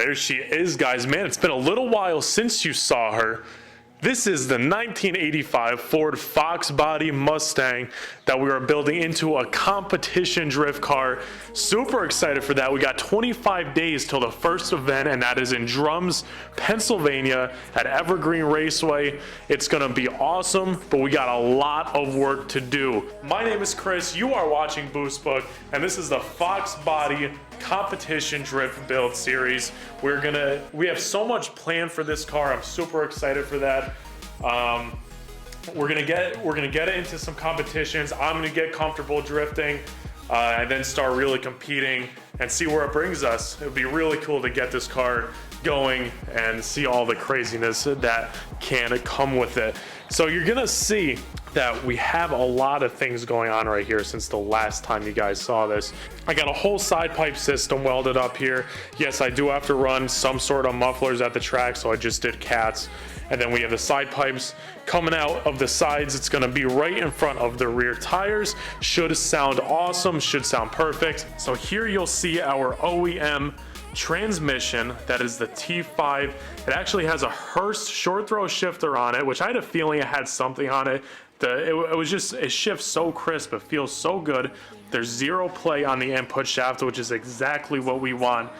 There she is, guys. Man, it's been a little while since you saw her. This is the 1985 Ford Foxbody Mustang that we are building into a competition drift car. Super excited for that. We got 25 days till the first event, and that is in Drums, Pennsylvania at Evergreen Raceway. It's gonna be awesome, but we got a lot of work to do. My name is Chris, you are watching Boost Book, and this is the Foxbody competition drift build series. We have so much planned for this car. I'm super excited for that. We're gonna get it into some competitions. I'm gonna get comfortable drifting and then start really competing and see where it brings us. It would be really cool to get this car going and see all the craziness that can come with it. So you're gonna see that we have a lot of things going on right here since the last time you guys saw this. I got a whole side pipe system welded up here. Yes, I do have to run some sort of mufflers at the track, so I just did cats. And then we have the side pipes coming out of the sides. It's gonna be right in front of the rear tires. Should sound awesome, should sound perfect. So here you'll see our OEM transmission. That is the T5. It actually has a Hurst short throw shifter on it, which I had a feeling it had something on it. It shifts so crisp, it feels so good. There's zero play on the input shaft, which is exactly what we want.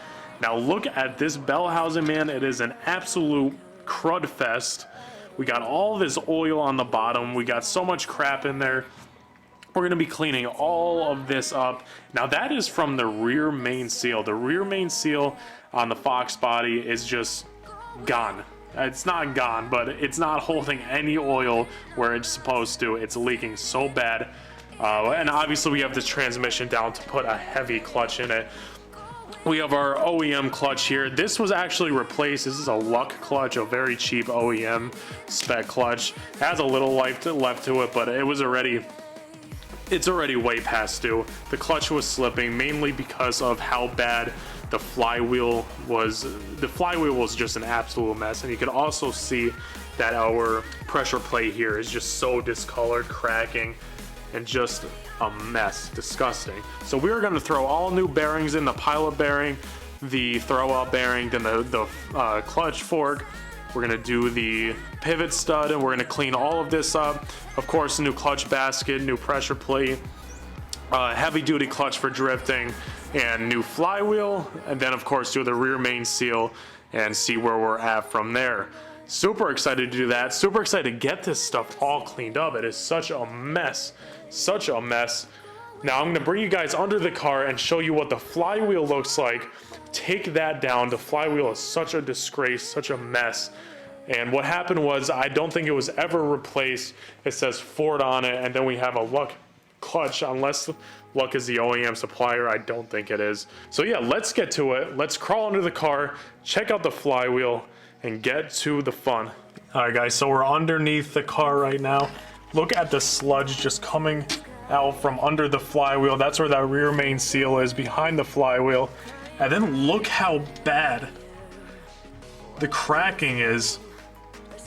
Now look at this bell housing, man. It is an absolute crud fest. We got all this oil on the bottom. We got so much crap in there. We're gonna be cleaning all of this up. Now that is from the rear main seal. The rear main seal on the Foxbody is just gone. It's not gone, but it's not holding any oil where it's supposed to. It's leaking so bad. And obviously we have this transmission down to put a heavy clutch in it. We have our OEM clutch here. This was actually replaced. This is a Luck clutch, a very cheap OEM spec clutch. It has a little life left to it, but it's already way past due. The clutch was slipping mainly because of how bad the flywheel was. The flywheel was just an absolute mess, and you can also see that our pressure plate here is just so discolored, cracking, and just a mess. Disgusting. So we are going to throw all new bearings in, the pilot bearing, the throwout bearing, then the clutch fork. We're going to do the pivot stud, and we're going to clean all of this up. Of course, new clutch basket, new pressure plate, heavy duty clutch for drifting, and new flywheel, and then of course do the rear main seal and see where we're at from there. Super excited to do that. Super excited to get this stuff all cleaned up. It is such a mess, such a mess. Now I'm gonna bring you guys under the car and show you what the flywheel looks like. Take that down. The flywheel is such a disgrace, such a mess. And what happened was, I don't think it was ever replaced. It says Ford on it, and then we have a Luck clutch, unless Luck is the OEM supplier. I don't think it is. So yeah, let's get to it. Let's crawl under the car, check out the flywheel, and get to the fun. All right, guys, so we're underneath the car right now. Look at the sludge just coming out from under the flywheel. That's where that rear main seal is, behind the flywheel. And then look how bad the cracking is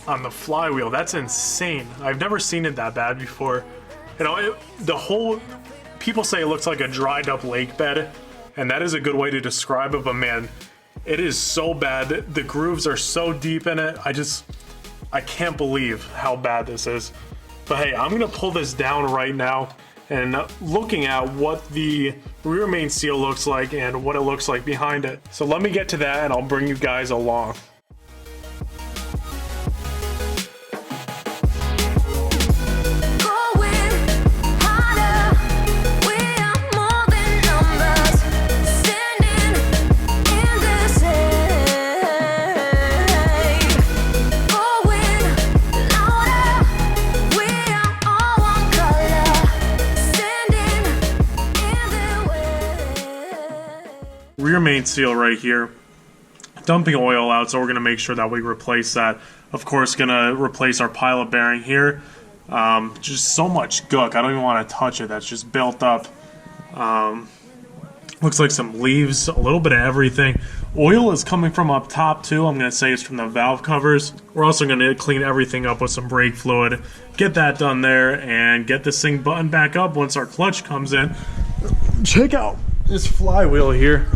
on the flywheel. That's insane. I've never seen it that bad before. You know, people say it looks like a dried up lake bed, and that is a good way to describe it, but man, it is so bad. The grooves are so deep in it. I can't believe how bad this is. But hey, I'm gonna pull this down right now and looking at what the rear main seal looks like and what it looks like behind it. So let me get to that and I'll bring you guys along. Rear main seal right here, dumping oil out, so we're going to make sure that we replace that. Of course, going to replace our pilot bearing here. Just so much gook, I don't even want to touch it. That's just built up. Looks like some leaves, a little bit of everything. Oil is coming from up top too. I'm going to say it's from the valve covers. We're also going to clean everything up with some brake fluid, get that done there, and get this thing buttoned back up once our clutch comes in. Check out this flywheel here.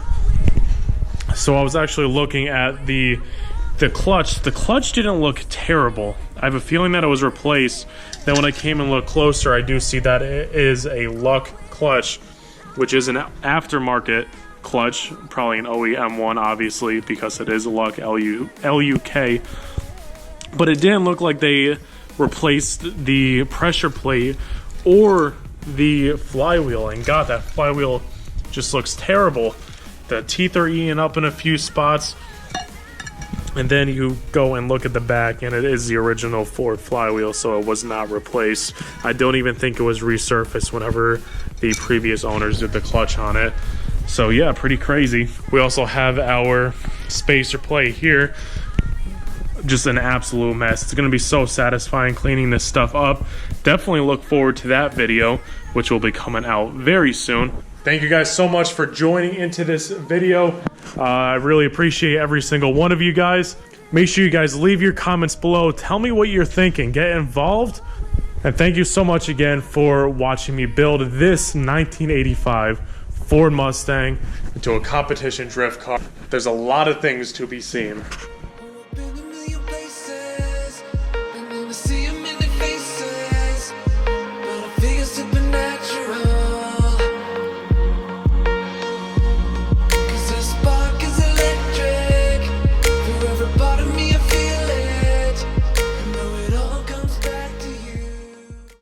So I was actually looking at the clutch. The clutch didn't look terrible. I have a feeling that it was replaced. Then when I came and looked closer, I do see that it is a Luck clutch, which is an aftermarket clutch, probably an OEM one, obviously, because it is a Luck LUK. But it didn't look like they replaced the pressure plate or the flywheel. And God, that flywheel just looks terrible. The teeth are eaten up in a few spots. And then you go and look at the back, and it is the original Ford flywheel, so it was not replaced. I don't even think it was resurfaced whenever the previous owners did the clutch on it. So yeah, pretty crazy. We also have our spacer plate here. Just an absolute mess. It's going to be so satisfying cleaning this stuff up. Definitely look forward to that video, which will be coming out very soon. Thank you guys so much for joining into this video. I really appreciate every single one of you guys. Make sure you guys leave your comments below. Tell me what you're thinking. Get involved. And thank you so much again for watching me build this 1985 Ford Mustang into a competition drift car. There's a lot of things to be seen.